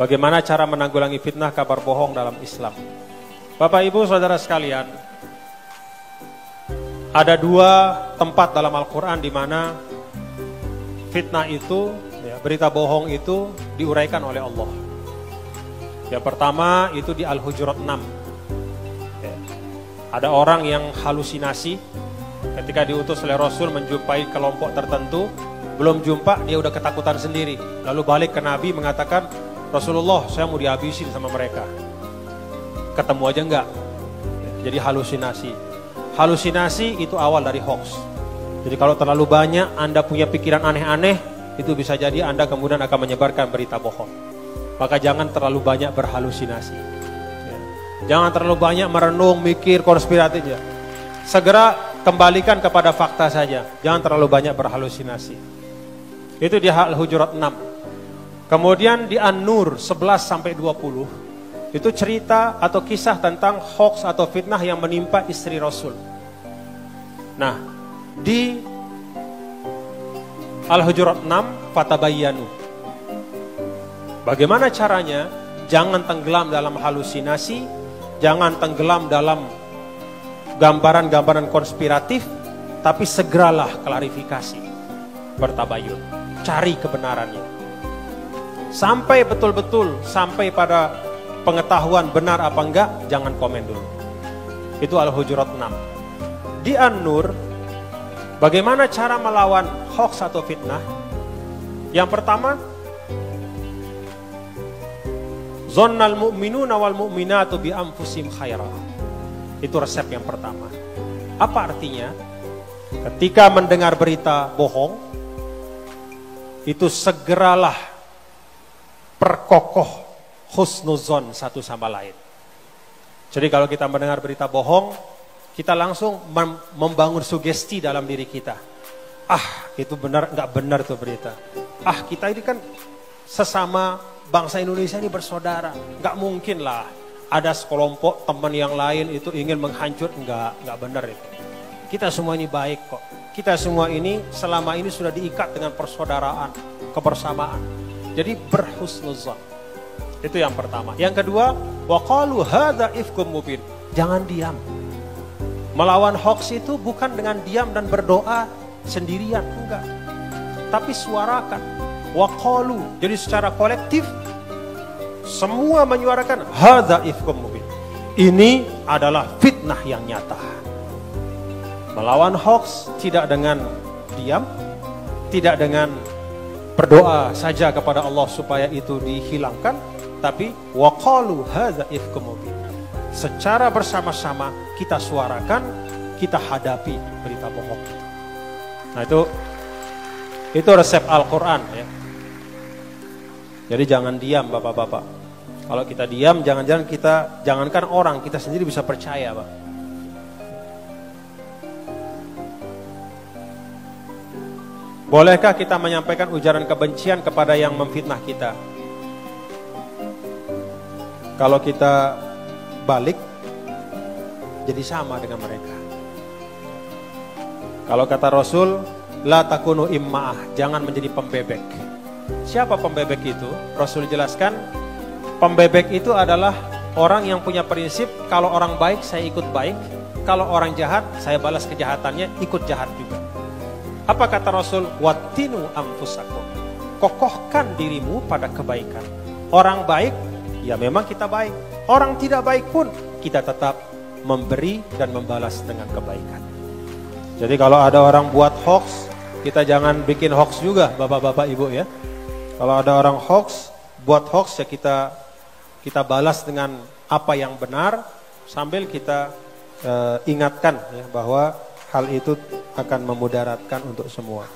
Bagaimana cara menanggulangi fitnah kabar bohong dalam Islam? Bapak Ibu Saudara sekalian, ada dua tempat dalam Al-Quran di mana fitnah itu, berita bohong itu diuraikan oleh Allah. Yang pertama itu di Al-Hujurat 6. Ada orang yang halusinasi ketika diutus oleh Rasul menjumpai kelompok tertentu, belum jumpa dia udah ketakutan sendiri. Lalu balik ke Nabi mengatakan, Rasulullah, saya mau dihabisin sama mereka. Ketemu aja enggak. Jadi halusinasi. Halusinasi itu awal dari hoax. Jadi kalau terlalu banyak Anda punya pikiran aneh-aneh, itu bisa jadi Anda kemudian akan menyebarkan berita bohong. Maka jangan terlalu banyak berhalusinasi. Jangan terlalu banyak merenung, mikir, konspiratif. Segera kembalikan kepada fakta saja. Jangan terlalu banyak berhalusinasi. Itu di Al-Hujurat 6. Kemudian di An-Nur 11-20 itu cerita atau kisah tentang hoax atau fitnah yang menimpa istri Rasul. Nah, di Al-Hujurat 6 fatabayyanu. Bagaimana caranya? Jangan tenggelam dalam halusinasi, jangan tenggelam dalam gambaran-gambaran konspiratif, tapi segeralah klarifikasi. Bertabayun, cari kebenarannya. Sampai betul-betul sampai pada pengetahuan benar apa enggak, jangan komen dulu. Itu Al-Hujurat 6. Di An-Nur, bagaimana cara melawan hoax atau fitnah? Yang pertama, Zonnal mu'minuna wal mu'minatu bi anfusihim khaira. Itu resep yang pertama. Apa artinya? Ketika mendengar berita bohong, itu segeralah perkokoh husnuzon satu sama lain. Jadi kalau kita mendengar berita bohong, kita langsung membangun sugesti dalam diri kita. Itu benar, nggak benar tuh berita. Kita ini kan sesama bangsa Indonesia ini bersaudara. Nggak mungkin lah ada sekelompok teman yang lain itu ingin menghancur. Nggak benar itu. Kita semua ini baik kok. Kita semua ini selama ini sudah diikat dengan persaudaraan, kebersamaan. Jadi berhusnuzon. Itu yang pertama. Yang kedua, waqalu hadza ifkum mubin. Jangan diam. Melawan hoax itu bukan dengan diam dan berdoa sendirian, enggak. Tapi suarakan. Waqalu. Jadi secara kolektif semua menyuarakan hadza ifkum mubin. Ini adalah fitnah yang nyata. Melawan hoax tidak dengan diam, tidak dengan berdoa saja kepada Allah supaya itu dihilangkan, tapi waqalu hadza ifkum mubin. Secara bersama-sama kita suarakan, kita hadapi berita bohong. Nah, itu resep Al-Qur'an ya. Jadi jangan diam Bapak-bapak. Kalau kita diam, jangankan orang, kita sendiri bisa percaya, Pak. Bolehkah kita menyampaikan ujaran kebencian kepada yang memfitnah kita? Kalau kita balik, jadi sama dengan mereka. Kalau kata Rasul, la takunu imma'ah, jangan menjadi pembebek. Siapa pembebek itu? Rasul jelaskan, pembebek itu adalah orang yang punya prinsip, kalau orang baik saya ikut baik, kalau orang jahat saya balas kejahatannya, ikut jahat juga. Apa kata Rasul? Wattinu anfusakum. Kokohkan dirimu pada kebaikan. Orang baik, ya memang kita baik. Orang tidak baik pun, kita tetap memberi dan membalas dengan kebaikan. Jadi kalau ada orang buat hoax, kita jangan bikin hoax juga, Bapak-bapak Ibu ya. Kalau ada orang hoax, buat hoax ya kita balas dengan apa yang benar, sambil kita ingatkan ya, bahwa hal itu akan memudaratkan untuk semua.